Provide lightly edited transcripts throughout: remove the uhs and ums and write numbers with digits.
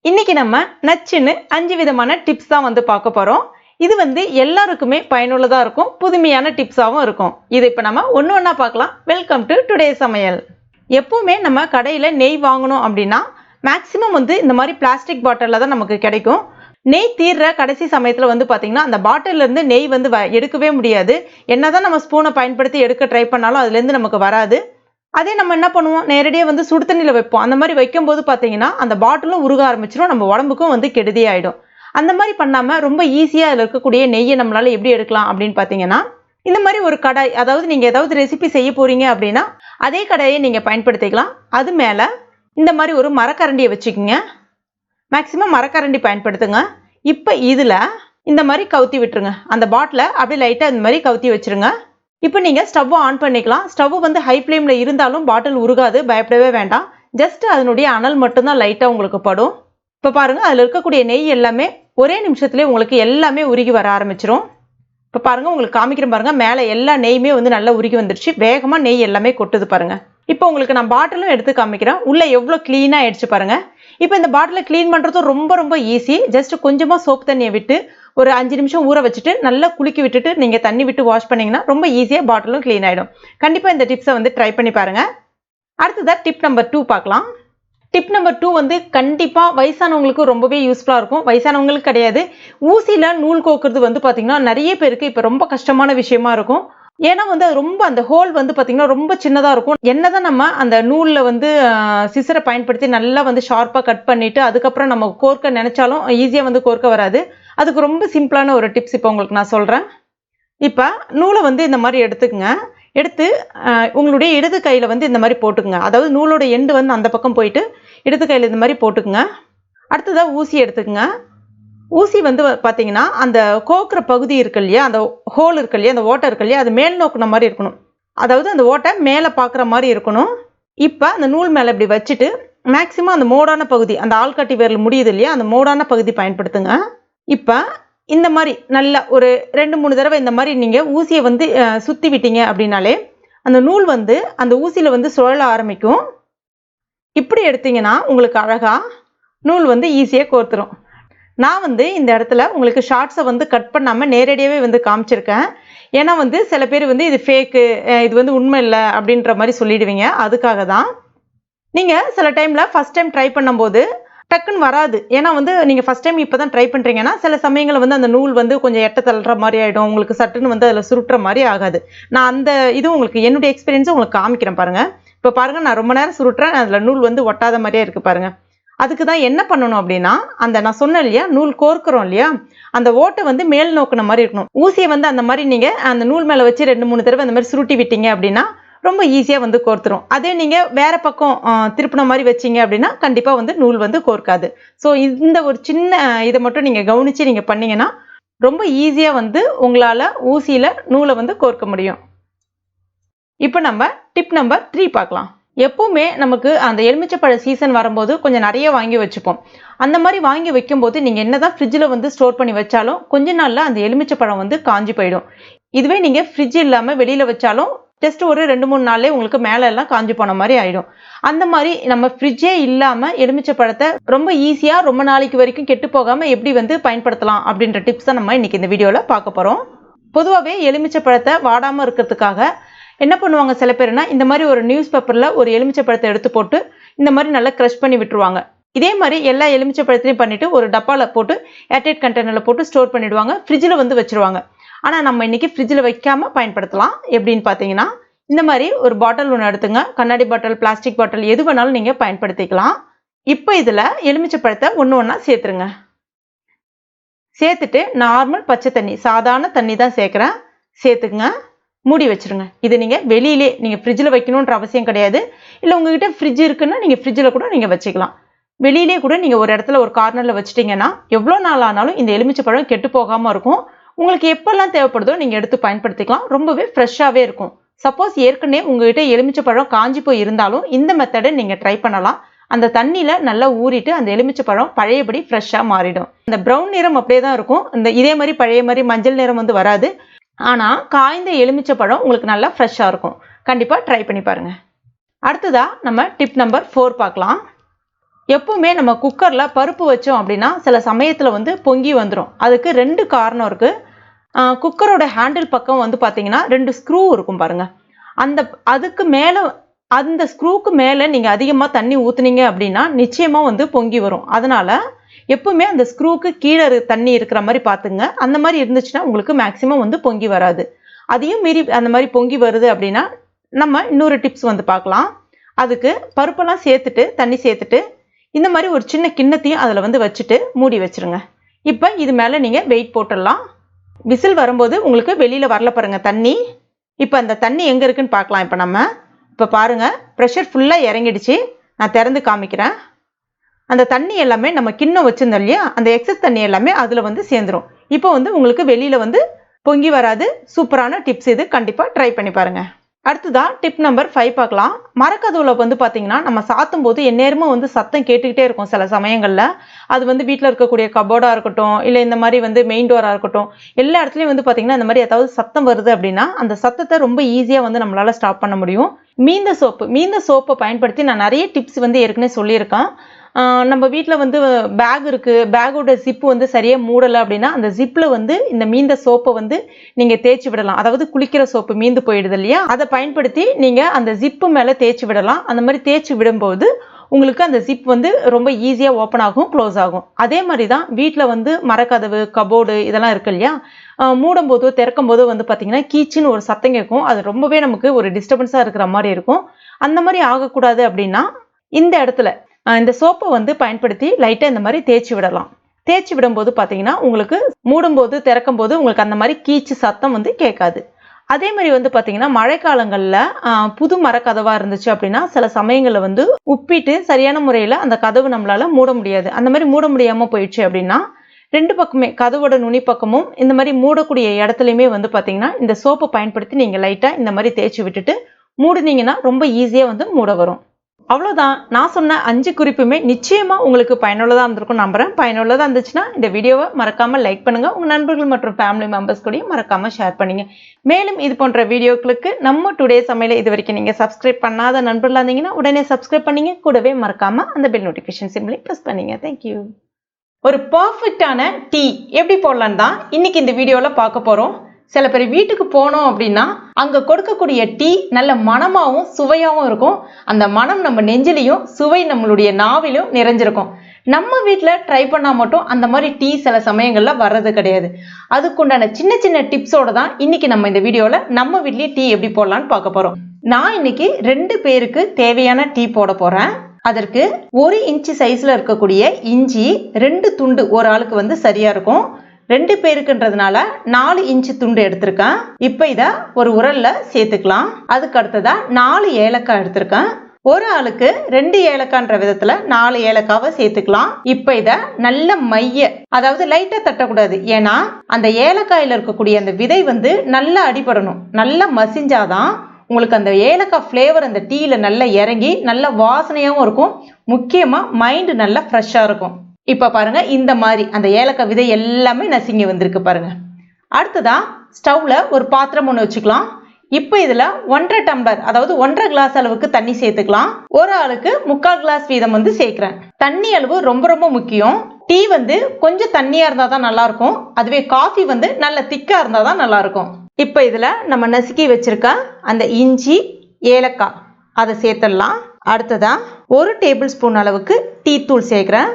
இன்னைக்கு நம்ம நச்சுன்னு 5 விதமான டிப்ஸ் தான் வந்து பார்க்க போறோம். இது வந்து எல்லாருக்குமே பயனுள்ளதா இருக்கும். புதுமையான டிப்ஸாவும் இருக்கும். இது இப்ப நம்ம ஒண்ணு ஒண்ணா பார்க்கலாம். வெல்கம் டு டுடே சமையல். எப்பவுமே நம்ம கடையில நெய் வாங்கணும் அப்படின்னா மேக்ஸிமம் வந்து இந்த மாதிரி பிளாஸ்டிக் பாட்டில்ல தான் நமக்கு கிடைக்கும். நெய் தீர்ற கடைசி சமயத்துல வந்து பாத்தீங்கன்னா அந்த பாட்டில்ல இருந்து நெய் வந்து எடுக்கவே முடியாது. என்னதான் நம்ம ஸ்பூனை பயன்படுத்தி எடுக்க ட்ரை பண்ணாலும் அதுல இருந்து நமக்கு வராது. அதே நம்ம என்ன பண்ணுவோம், நேரடியா வந்து சுடு தண்ணியில வைப்போம். அந்த மாதிரி வைக்கும்போது பார்த்தீங்கன்னா, அந்த பாட்டிலும் உருக ஆரம்பிச்சிரும். நம்ம உடம்புக்கும் வந்து கெடுதி ஆயிடும். அந்த மாதிரி பண்ணாம ரொம்ப ஈஸியா அதில் இருக்கக்கூடிய நெய்யை நம்மளால எப்படி எடுக்கலாம் அப்படின்னு பார்த்தீங்கன்னா, இந்த மாதிரி ஒரு கடாய், அதாவது நீங்க ஏதாவது ரெசிபி செய்ய போறீங்க அப்படின்னா, அதே கடாயை நீங்க பயன்படுத்திக்கலாம். அது மேல இந்த மாதிரி ஒரு மரக்கரண்டியை வச்சுக்கோங்க. மேக்சிமம் மரக்கரண்டி பயன்படுத்துங்க. இப்போ இதுல இந்த மாதிரி கவுத்தி விட்டுருங்க. அந்த பாட்டிலை அப்படியே லைட்டா இந்த மாதிரி கவுத்தி வச்சிருங்க. இப்போ நீங்க ஸ்டவ் ஆன் பண்ணிக்கலாம். ஸ்டவ் வந்து ஹை ஃப்ளேம்ல இருந்தாலும் பாட்டில் உருகாது, பயப்படவே வேண்டாம். ஜஸ்ட் அதனுடைய அனல் மட்டும்தான் லைட்டா உங்களுக்கு படும். இப்போ பாருங்க, அதுல இருக்கக்கூடிய நெய் எல்லாமே ஒரே நிமிஷத்துலேயே உங்களுக்கு எல்லாமே உருகி வர ஆரம்பிச்சிரும். இப்போ பாருங்க, உங்களுக்கு காமிக்கிறேன் பாருங்க, மேலே எல்லா நெய்யுமே வந்து நல்லா உருகி வந்துருச்சு. வேகமா நெய் எல்லாமே கொட்டுது பாருங்க. இப்போ உங்களுக்கு நான் பாட்டிலும் எடுத்து காமிக்கிறேன். உள்ள எவ்வளோ கிளீனா ஆயிடுச்சு பாருங்க. இப்போ இந்த பாட்டிலை கிளீன் பண்றதும் ரொம்ப ரொம்ப ஈஸி. ஜஸ்ட் கொஞ்சமா சோப் தண்ணியை விட்டு ஒரு 5 நிமிஷம் ஊற வச்சுட்டு நல்லா குலுக்கி விட்டுட்டு நீங்க தண்ணி விட்டு வாஷ் பண்ணீங்கன்னா ரொம்ப ஈஸியா பாட்டிலும் கிளீன் ஆயிடும். கண்டிப்பா இந்த டிப்ஸை வந்து ட்ரை பண்ணி பாருங்க. அடுத்ததா டிப் நம்பர் 2 பார்க்கலாம். டிப் நம்பர் 2 வந்து கண்டிப்பா வயசானவங்களுக்கு ரொம்பவே யூஸ்ஃபுல்லா இருக்கும். வயசானவங்களுக்கு கிடையாது, ஊசியில நூல் கோக்குறது வந்து பாத்தீங்கன்னா நிறைய பேருக்கு இப்ப ரொம்ப கஷ்டமான விஷயமா இருக்கும். ஏன்னா வந்து அது ரொம்ப அந்த ஹோல் வந்து பாத்தீங்கன்னா ரொம்ப சின்னதா இருக்கும். என்னதான் நம்ம அந்த நூல்ல வந்து சிசரை பயன்படுத்தி நல்லா வந்து ஷார்ப்பா கட் பண்ணிட்டு அதுக்கப்புறம் நம்ம கோர்க்க நினைச்சாலும் ஈஸியா வந்து கோர்க்க வராது. அதுக்கு ரொம்ப சிம்பிளான ஒரு டிப்ஸ் இப்போ உங்களுக்கு நான் சொல்றேன். இப்போ நூலை வந்து இந்த மாதிரி எடுத்துக்கங்க. எடுத்து உங்களுடைய இடது கையில வந்து இந்த மாதிரி போட்டுக்குங்க. அதாவது நூலோட எண்டு வந்து அந்த பக்கம் போயிட்டு இடது கையில இந்த மாதிரி போட்டுக்குங்க. அடுத்ததா ஊசி எடுத்துக்குங்க. ஊசி வந்து பார்த்தீங்கன்னா அந்த கோக்குற பகுதி இருக்கு இல்லையா, அந்த ஹோல் இருக்கு இல்லையா, அந்த ஓட்டை இருக்கு இல்லையா, அது மேல் நோக்குன மாதிரி இருக்கணும். அதாவது அந்த ஓட்டை மேலே பார்க்குற மாதிரி இருக்கணும். இப்போ அந்த நூல் மேலே இப்படி வச்சுட்டு மேக்சிமம் அந்த மோடான பகுதி, அந்த ஆள்காட்டி விரல் முடியுது இல்லையா, அந்த மோடான பகுதி பயன்படுத்துங்க. இப்போ இந்த மாதிரி நல்லா ஒரு 2-3 தடவை இந்த மாதிரி நீங்கள் ஊசியை வந்து சுற்றி விட்டீங்க அப்படின்னாலே அந்த நூல் வந்து அந்த ஊசியில் வந்து சுழல ஆரம்பிக்கும். இப்படி எடுத்தீங்கன்னா உங்களுக்கு அழகா நூல் வந்து ஈஸியாக கோர்த்துரும். நான் வந்து இந்த இடத்துல உங்களுக்கு ஷார்ட்ஸை வந்து கட் பண்ணாமல் நேரடியாகவே வந்து காமிச்சிருக்கேன். ஏன்னா வந்து சில பேர் வந்து இது ஃபேக்கு, இது வந்து உண்மை இல்லை அப்படின்ற மாதிரி சொல்லிடுவீங்க. அதுக்காக தான். நீங்கள் சில டைமில் ஃபஸ்ட் டைம் ட்ரை பண்ணும்போது டக்குன்னு வராது. ஏன்னா வந்து நீங்கள் ஃபஸ்ட் டைம் இப்போ தான் ட்ரை பண்ணுறீங்கன்னா சில சமயங்களில் வந்து அந்த நூல் வந்து கொஞ்சம் எட்ட தள்ளுற மாதிரி ஆகிடும். உங்களுக்கு சட்டுன்னு வந்து அதில் சுருட்டுற மாதிரி ஆகாது. நான் அந்த இது உங்களுக்கு என்னுடைய எக்ஸ்பீரியன்ஸை உங்களுக்கு காமிக்கிறேன் பாருங்கள். இப்போ பாருங்கள், நான் ரொம்ப நேரம் சுருட்டுறேன், அதில் நூல் வந்து ஒட்டாத மாதிரியே இருக்குது பாருங்கள். அதுக்கு தான் என்ன பண்ணணும் அப்படின்னா, அந்த நான் சொன்னேன் இல்லையா, நூல் கோர்க்கிறோம் இல்லையா, அந்த ஓட்டை வந்து மேல் நோக்குன மாதிரி இருக்கணும். ஊசியை வந்து அந்த மாதிரி நீங்கள் அந்த நூல் மேலே வச்சு 2-3 தடவை அந்த மாதிரி சுருட்டி விட்டீங்க அப்படின்னா ரொம்ப ஈஸியாக வந்து கோர்த்துரும். அதே நீங்கள் வேற பக்கம் திருப்பின மாதிரி வச்சிங்க அப்படின்னா கண்டிப்பாக வந்து நூல் வந்து கோர்க்காது. ஸோ இந்த ஒரு சின்ன இதை மட்டும் நீங்கள் கவனித்து நீங்கள் பண்ணீங்கன்னா ரொம்ப ஈஸியாக வந்து உங்களால் ஊசியில் நூலை வந்து கோர்க்க முடியும். இப்போ நம்ம டிப் நம்பர் 3 பார்க்கலாம். எப்பவுமே நமக்கு அந்த எலுமிச்சைப்பழ சீசன் வரும்போது கொஞ்சம் நிறைய வாங்கி வச்சுப்போம். அந்த மாதிரி வாங்கி வைக்கும்போது நீங்கள் என்னதான் ஃப்ரிட்ஜில் வந்து ஸ்டோர் பண்ணி வச்சாலும் கொஞ்ச நாளில் அந்த எலுமிச்சைப்பழம் வந்து காஞ்சி போயிடும். இதுவே நீங்கள் ஃப்ரிட்ஜ் இல்லாமல் வெளியில் வச்சாலும் ஜஸ்ட் ஒரு 2-3 நாள்லேயே உங்களுக்கு மேலே எல்லாம் காஞ்சி போன மாதிரி ஆயிடும். அந்த மாதிரி நம்ம ஃப்ரிட்ஜே இல்லாமல் எலுமிச்சை பழத்தை ரொம்ப ஈஸியாக ரொம்ப நாளைக்கு வரைக்கும் கெட்டு போகாமல் எப்படி வந்து பயன்படுத்தலாம் அப்படின்ற டிப்ஸ் தான் நம்ம இன்னைக்கு இந்த வீடியோவில் பார்க்க போகிறோம். பொதுவாகவே எலுமிச்சை பழத்தை வாடாமல் இருக்கிறதுக்காக என்ன பண்ணுவாங்க சில பேர்னா, இந்த மாதிரி ஒரு நியூஸ் பேப்பரில் ஒரு எலுமிச்சை பழத்தை எடுத்து போட்டு இந்த மாதிரி நல்லா க்ரஷ் பண்ணி விட்டுருவாங்க. இதே மாதிரி எல்லா எலுமிச்சை பழத்தையும் பண்ணிட்டு ஒரு டப்பாவில் போட்டு ஏர்டைட் கண்டெய்னரில் போட்டு ஸ்டோர் பண்ணிடுவாங்க. ஃப்ரிட்ஜில் வந்து வச்சுருவாங்க. ஆனால் நம்ம இன்னைக்கு ஃப்ரிட்ஜில் வைக்காமல் பயன்படுத்தலாம். எப்படின்னு பார்த்தீங்கன்னா, இந்த மாதிரி ஒரு பாட்டில் ஒன்று எடுத்துங்க. கண்ணாடி பாட்டில், பிளாஸ்டிக் பாட்டில், எது வேணாலும் நீங்கள் பயன்படுத்திக்கலாம். இப்போ இதில் எலுமிச்சை பழத்தை ஒன்று ஒன்றா சேர்த்துருங்க. சேர்த்துட்டு நார்மல் பச்சை தண்ணி, சாதாரண தண்ணி தான் சேர்க்குறேன், சேர்த்துக்குங்க. மூடி வச்சுருங்க. இது நீங்கள் வெளியிலே, நீங்கள் ஃப்ரிட்ஜில் வைக்கணுன்ற அவசியம் கிடையாது. இல்லை உங்ககிட்ட ஃப்ரிட்ஜ் இருக்குன்னா நீங்கள் ஃப்ரிட்ஜில் கூட நீங்கள் வச்சுக்கலாம். வெளியிலே கூட நீங்கள் ஒரு இடத்துல ஒரு கார்னரில் வச்சுட்டிங்கன்னா எவ்வளோ நாள் ஆனாலும் இந்த எலுமிச்சை பழம் கெட்டு போகாமல் இருக்கும். உங்களுக்கு எப்பெல்லாம் தேவைப்படுதோ நீங்கள் எடுத்து பயன்படுத்திக்கலாம். ரொம்பவே ஃப்ரெஷ்ஷாகவே இருக்கும். சப்போஸ் ஏற்கனவே உங்ககிட்ட எலுமிச்சை பழம் காஞ்சி போய் இருந்தாலும் இந்த மெத்தடை நீங்கள் ட்ரை பண்ணலாம். அந்த தண்ணியில் நல்லா ஊறிட்டு அந்த எலுமிச்சை பழம் பழையபடி ஃப்ரெஷ்ஷாக மாறிடும். இந்த ப்ரௌன் நிறம் அப்படியே தான் இருக்கும். இதே மாதிரி பழைய மாதிரி மஞ்சள் நிறம் வந்து வராது. ஆனால் காய்ந்த எலுமிச்சை பழம் உங்களுக்கு நல்லா ஃப்ரெஷ்ஷாக இருக்கும். கண்டிப்பாக ட்ரை பண்ணி பாருங்கள். அடுத்ததாக நம்ம டிப் நம்பர் 4 பார்க்கலாம். எப்பவுமே நம்ம குக்கர்ல பருப்பு வச்சோம் அப்படின்னா சில சமயத்துல வந்து பொங்கி வந்துடும். அதுக்கு 2 காரணம் இருக்கு. குக்கரோட ஹேண்டில் பக்கம் வந்து பாத்தீங்கன்னா 2 ஸ்க்ரூ இருக்கும் பாருங்க. அதுக்கு மேல அந்த ஸ்க்ரூக்கு மேல நீங்க அதிகமா தண்ணி ஊத்துனீங்க அப்படின்னா நிச்சயமா வந்து பொங்கி வரும். அதனால எப்பவுமே அந்த ஸ்க்ரூக்கு கீழே தண்ணி இருக்கிற மாதிரி பாத்துங்க. அந்த மாதிரி இருந்துச்சுன்னா உங்களுக்கு மேக்சிமம் வந்து பொங்கி வராது. அதையும் மீறி அந்த மாதிரி பொங்கி வருது அப்படின்னா நம்ம இன்னொரு டிப்ஸ் வந்து பார்க்கலாம். அதுக்கு பருப்பெல்லாம் சேர்த்துட்டு தண்ணி சேர்த்துட்டு இந்த மாதிரி ஒரு சின்ன கிண்ணத்தையும் அதில் வந்து வச்சுட்டு மூடி வச்சிருங்க. இப்போ இது மேலே நீங்கள் வெயிட் போட்டுடலாம். விசில் வரும்போது உங்களுக்கு வெளியில் வரல பாருங்க தண்ணி. இப்போ அந்த தண்ணி எங்கே இருக்குன்னு பார்க்கலாம். இப்போ பாருங்கள், ப்ரெஷர் ஃபுல்லாக இறங்கிடுச்சு. நான் திறந்து காமிக்கிறேன். அந்த தண்ணி எல்லாமே நம்ம கிண்ணம் வச்சுருந்தோம் இல்லையா, அந்த எக்ஸஸ் தண்ணி எல்லாமே அதில் வந்து சேர்ந்துடும். இப்போ வந்து உங்களுக்கு வெளியில் வந்து பொங்கி வராது. சூப்பரான டிப்ஸ் இது, கண்டிப்பாக ட்ரை பண்ணி பாருங்கள். அடுத்ததான் டிப் நம்பர் 5 பார்க்கலாம். மரக்கதவுல வந்து பார்த்தீங்கன்னா நம்ம சாத்தும் போது எந்நேரமும் வந்து சத்தம் கேட்டுக்கிட்டே இருக்கும். சில சமயங்களில் அது வந்து வீட்டில் இருக்கக்கூடிய கபோர்டாக இருக்கட்டும், இல்லை இந்த மாதிரி வந்து மெயின் டோராக இருக்கட்டும், எல்லா இடத்துலையும் வந்து பார்த்தீங்கன்னா இந்த மாதிரி ஏதாவது சத்தம் வருது அப்படின்னா அந்த சத்தத்தை ரொம்ப ஈஸியாக வந்து நம்மளால் ஸ்டாப் பண்ண முடியும். மீந்த சோப்பை பயன்படுத்தி நான் நிறைய டிப்ஸ் வந்து ஏற்கனவே சொல்லியிருக்கேன். நம்ம வீட்டில் வந்து பேக் இருக்குது, பேக்கோட ஜிப்பு வந்து சரியாக மூடலை அப்படின்னா அந்த ஜிப்பில் வந்து இந்த மீந்த சோப்பை வந்து நீங்கள் தேய்ச்சி விடலாம். அதாவது குளிக்கிற சோப்பு மீந்து போயிடுது இல்லையா, அதை பயன்படுத்தி நீங்கள் அந்த ஜிப்பு மேலே தேய்ச்சி விடலாம். அந்த மாதிரி தேய்ச்சி விடும்போது உங்களுக்கு அந்த ஜிப் வந்து ரொம்ப ஈஸியாக ஓப்பன் ஆகும், க்ளோஸ் ஆகும். அதே மாதிரி தான் வீட்டில் வந்து மரக்கதவு, கபோர்டு இதெல்லாம் இருக்கு இல்லையா, மூடும் போதோ திறக்கும் போதோ வந்து பார்த்தீங்கன்னா கீச்சுன்னு ஒரு சத்தம் கேட்கும். அது ரொம்பவே நமக்கு ஒரு டிஸ்டர்பன்ஸாக இருக்கிற மாதிரி இருக்கும். அந்த மாதிரி ஆகக்கூடாது அப்படின்னா இந்த இடத்துல இந்த சோப்பை வந்து பயன்படுத்தி லைட்டாக இந்த மாதிரி தேய்ச்சி விடலாம். தேய்ச்சி விடும்போது பார்த்தீங்கன்னா உங்களுக்கு மூடும்போது திறக்கும் போது உங்களுக்கு அந்த மாதிரி கீச்சு சத்தம் வந்து கேட்காது. அதே மாதிரி வந்து பார்த்தீங்கன்னா மழைக்காலங்களில் புது மரக்கதவாக இருந்துச்சு அப்படின்னா சில சமயங்களில் வந்து உப்பிட்டு சரியான முறையில் அந்த கதவு நம்மளால் மூட முடியாது. அந்த மாதிரி மூட முடியாமல் போயிடுச்சு அப்படின்னா 2 பக்கமே கதவோட நுனி பக்கமும் இந்த மாதிரி மூடக்கூடிய இடத்துலையுமே வந்து பார்த்தீங்கன்னா இந்த சோப்பை பயன்படுத்தி நீங்கள் லைட்டாக இந்த மாதிரி தேய்ச்சி விட்டுட்டு மூடுனீங்கன்னா ரொம்ப ஈஸியாக வந்து மூட வரும். அவ்வளோதான். நான் சொன்ன 5 குறிப்புமே நிச்சயமாக உங்களுக்கு பயனுள்ளதாக இருந்திருக்கும் நம்புகிறேன். பயனுள்ளதாக இருந்துச்சுன்னா இந்த வீடியோவை மறக்காமல் லைக் பண்ணுங்கள். உங்கள் நண்பர்கள் மற்றும் ஃபேமிலி மெம்பர்ஸ் கூடயும் மறக்காமல் ஷேர் பண்ணுங்க. மேலும் இது போன்ற வீடியோக்களுக்கு நம்ம டுடே சமையலை இது வரைக்கும் நீங்கள் சப்ஸ்கிரைப் பண்ணாத நண்பர்களாக இருந்தீங்கன்னா உடனே சப்ஸ்கிரைப் பண்ணிங்க. கூடவே மறக்காமல் அந்த பெல் நோட்டிஃபிகேஷன் சிம்பிளையும் ப்ரெஸ் பண்ணிங்க. தேங்க்யூ. ஒரு பர்ஃபெக்டான டீ எப்படி போடலான்னு தான் இன்னைக்கு இந்த வீடியோவில் பார்க்க போகிறோம். சில பேர் வீட்டுக்கு போனோம் அப்படின்னா அங்கே கொடுக்கக்கூடிய டீ நல்ல மனமாகவும் சுவையாகவும் இருக்கும். அந்த மனம் நம்ம நெஞ்சிலையும் சுவை நம்மளுடைய நாவிலும் நிறைஞ்சிருக்கும். நம்ம வீட்டில் ட்ரை பண்ணால் மட்டும் அந்த மாதிரி டீ சில சமயங்களில் வர்றது கிடையாது. அதுக்குண்டான சின்ன சின்ன டிப்ஸோடு தான் இன்னைக்கு நம்ம இந்த வீடியோவில் நம்ம வீட்லேயே டீ எப்படி போடலான்னு பார்க்க போகிறோம். நான் இன்னைக்கு 2 பேருக்கு தேவையான டீ போட போகிறேன். அதற்கு 1 இன்ச்சு சைஸில் இருக்கக்கூடிய இஞ்சி 2 துண்டு ஒரு ஆளுக்கு வந்து சரியாக இருக்கும். 2 பேருக்குன்றதுனால 4 இன்ச்சு துண்டு எடுத்திருக்கேன். இப்போ இதை ஒரு உரல்ல சேர்த்துக்கலாம். அதுக்கு அடுத்ததா 4 ஏலக்காய் எடுத்திருக்கேன். ஒரு ஆளுக்கு 2 ஏலக்காய்ன்ற விதத்துல 4 ஏலக்காவை சேர்த்துக்கலாம். இப்போ இதை நல்ல அதாவது லைட்டா தட்டக்கூடாது. ஏன்னா அந்த ஏலக்காயில இருக்கக்கூடிய அந்த விதை வந்து நல்லா அடிபடணும். நல்லா மசிஞ்சாதான் உங்களுக்கு அந்த ஏலக்காய் ஃப்ளேவர் அந்த டீல நல்லா இறங்கி நல்ல வாசனையாகவும் இருக்கும். முக்கியமா மைண்ட் நல்லா ஃப்ரெஷ்ஷாக இருக்கும். இப்போ பாருங்க, இந்த மாதிரி அந்த ஏலக்காய் விதை எல்லாமே நசுங்கி வந்திருக்கு பாருங்க. அடுத்ததா ஸ்டவ்ல ஒரு பாத்திரம் ஒன்று வச்சுக்கலாம். இப்போ இதுல 1.5 டம்ளர் அதாவது 1.5 கிளாஸ் அளவுக்கு தண்ணி சேர்த்துக்கலாம். ஒரு ஆளுக்கு 3/4 கிளாஸ் வீதம் வந்து சேர்க்கிறேன். தண்ணி அளவு ரொம்ப ரொம்ப முக்கியம். டீ வந்து கொஞ்சம் தண்ணியா இருந்தா தான் நல்லா இருக்கும். அதுவே காஃபி வந்து நல்ல திக்கா இருந்தா தான் நல்லா இருக்கும். இப்போ இதுல நம்ம நசுக்கி வச்சிருக்க அந்த இஞ்சி ஏலக்காய் அதை சேர்த்துடலாம். அடுத்ததா 1 டேபிள் ஸ்பூன் அளவுக்கு டீ தூள் சேர்க்கிறேன்.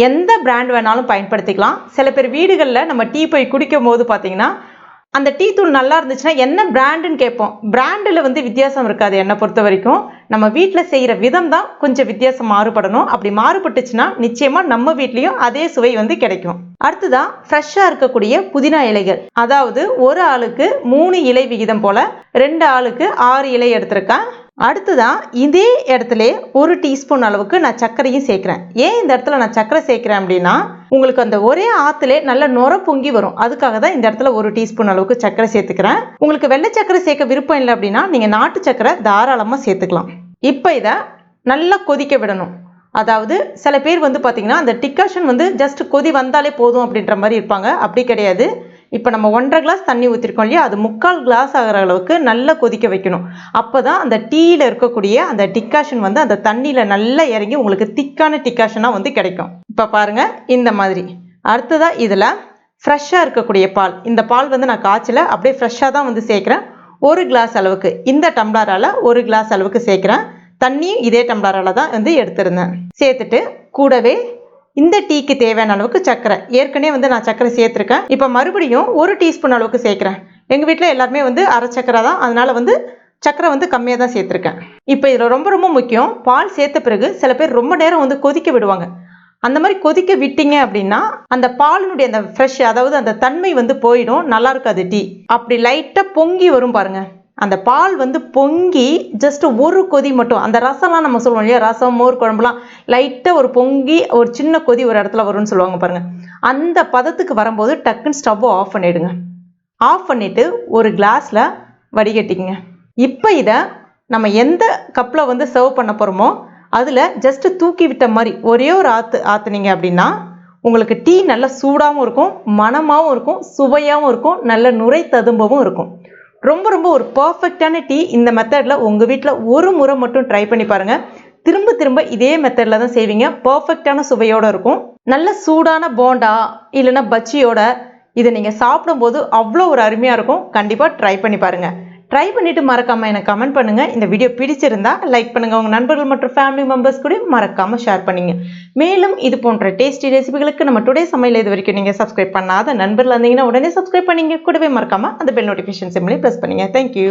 எந்த பிராண்ட் வேணாலும் பயன்படுத்திக்கலாம். சில பேர் வீடுகளில் நம்ம டீ போய் குடிக்கும் போது பார்த்தீங்கன்னா அந்த டீ தூள் நல்லா இருந்துச்சுன்னா என்ன பிராண்டுன்னு கேட்போம். பிராண்டில் வந்து வித்தியாசம் இருக்காது. என்னை பொறுத்த வரைக்கும் நம்ம வீட்டில் செய்கிற விதம் தான் கொஞ்சம் வித்தியாசம் மாறுபடணும். அப்படி மாறுபட்டுச்சுன்னா நிச்சயமாக நம்ம வீட்லேயும் அதே சுவை வந்து கிடைக்கும். அடுத்ததான் ஃப்ரெஷ்ஷாக இருக்கக்கூடிய புதினா இலைகள், அதாவது ஒரு ஆளுக்கு 3 இலை விகிதம் போல் 2 ஆளுக்கு 6 இலை எடுத்திருக்கேன். அடுத்ததான் இதே இடத்துல 1 டீஸ்பூன் அளவுக்கு நான் சர்க்கரையும் சேர்க்கிறேன். ஏன் இந்த இடத்துல நான் சர்க்கரை சேர்க்கிறேன் அப்படின்னா உங்களுக்கு அந்த ஒரே ஆற்றுல நல்ல நுர பொங்கி வரும். அதுக்காக தான் இந்த இடத்துல 1 டீஸ்பூன் அளவுக்கு சர்க்கரை சேர்த்துக்கிறேன். உங்களுக்கு வெள்ளை சர்க்கரை சேர்க்க விருப்பம் இல்லை அப்படின்னா நீங்கள் நாட்டு சர்க்கரை தாராளமாக சேர்த்துக்கலாம். இப்போ இதை நல்லா கொதிக்க விடணும். அதாவது சில பேர் வந்து பார்த்தீங்கன்னா அந்த டிகாஷன் வந்து ஜஸ்ட் கொதி வந்தாலே போதும் அப்படின்ற மாதிரி இருப்பாங்க. அப்படி கிடையாது. இப்போ நம்ம 1.5 கிளாஸ் தண்ணி ஊற்றிருக்கோம் இல்லையா, அது 3/4 கிளாஸ் ஆகிற அளவுக்கு நல்லா கொதிக்க வைக்கணும். அப்போ தான் அந்த டீயில் இருக்கக்கூடிய அந்த டிகாஷன் வந்து அந்த தண்ணியில் நல்லா இறங்கி உங்களுக்கு திக்கான டிகாஷனாக வந்து கிடைக்கும். இப்போ பாருங்கள் இந்த மாதிரி. அடுத்ததாக இதில் ஃப்ரெஷ்ஷாக இருக்கக்கூடிய பால், இந்த பால் வந்து நான் காய்ச்சல அப்படியே ஃப்ரெஷ்ஷாக தான் வந்து சேர்க்குறேன். 1 கிளாஸ் அளவுக்கு, இந்த டம்ளரால் 1 கிளாஸ் அளவுக்கு சேர்க்குறேன். தண்ணியும் இதே டம்ளரால் தான் வந்து எடுத்திருந்தேன். சேர்த்துட்டு கூடவே இந்த டீக்கு தேவையான அளவுக்கு சர்க்கரை, ஏற்கனவே வந்து நான் சர்க்கரை சேர்த்துருக்கேன். இப்போ மறுபடியும் 1 டீஸ்பூன் அளவுக்கு சேர்க்குறேன். எங்கள் வீட்டில் எல்லாருமே வந்து அரை சர்க்கரை தான், அதனால் வந்து சர்க்கரை வந்து கம்மியாக தான் சேர்த்துருக்கேன். இப்போ இதில் ரொம்ப ரொம்ப முக்கியம், பால் சேர்த்த பிறகு சில பேர் ரொம்ப நேரம் வந்து கொதிக்க விடுவாங்க. அந்த மாதிரி கொதிக்க விட்டீங்க அப்படின்னா அந்த பாலினுடைய அந்த ஃப்ரெஷ், அதாவது அந்த தன்மை வந்து போயிடும், நல்லா இருக்காது டீ. அப்படி லைட்டாக பொங்கி வரும் பாருங்க, அந்த பால் வந்து பொங்கி ஜஸ்ட் ஒரு கொதி மட்டும், அந்த ரசம்லாம் நம்ம சொல்லுவோம் இல்லையா, ரசம் மோர் குழம்புலாம் லைட்டாக ஒரு பொங்கி ஒரு சின்ன கொதி ஒரு இடத்துல வரும்னு சொல்லுவாங்க பாருங்க, அந்த பதத்துக்கு வரும்போது டக்குன்னு ஸ்டவ்வை ஆஃப் பண்ணிடுங்க. ஆஃப் பண்ணிட்டு ஒரு கிளாஸில் வடிகட்டிங்க. இப்போ இதை நம்ம எந்த கப்பில் வந்து சர்வ் பண்ண போகிறோமோ அதில் ஜஸ்ட்டு தூக்கி விட்ட மாதிரி ஒரே ஒரு ஆற்றுனீங்க அப்படின்னா உங்களுக்கு டீ நல்லா சூடாகவும் இருக்கும், மணமாகவும் இருக்கும், சுவையாகவும் இருக்கும், நல்ல நுரை ததும்பவும் இருக்கும். ரொம்ப ரொம்ப ஒரு பர்ஃபெக்டான டீ. இந்த மெத்தடில் உங்கள் வீட்டில் ஒரு முறை மட்டும் ட்ரை பண்ணி பாருங்கள். திரும்ப திரும்ப இதே மெத்தடில் தான் செய்வீங்க. பர்ஃபெக்டான சுவையோடு இருக்கும். நல்ல சூடான போண்டா இல்லைன்னா பஜ்ஜியோட இதை நீங்கள் சாப்பிடும்போது அவ்வளோ ஒரு அருமையாக இருக்கும். கண்டிப்பாக ட்ரை பண்ணி பாருங்கள். ட்ரை பண்ணிவிட்டு மறக்காமல் எனக்கு கமெண்ட் பண்ணுங்கள். இந்த வீடியோ பிடிச்சிருந்தா லைக் பண்ணுங்கள். உங்கள் நண்பர்கள் மற்றும் ஃபேமிலி மெம்பர்ஸ் கூட மறக்காமல் ஷேர் பண்ணிங்க. மேலும் இது போன்ற டேஸ்டி ரெசிபிகளுக்கு நம்ம டுடே சமையல் இது வரைக்கும் நீங்கள் சப்ஸ்கிரைப் பண்ணாத நண்பர்கள் இருந்தீங்கன்னா உடனே சப்ஸ்கிரைப் பண்ணிங்க. கூடவே மறக்காமல் அந்த பெல் நோட்டிஃபிகேஷன் சிம்லையும் ப்ரெஸ் பண்ணுங்கள். தேங்க்யூ.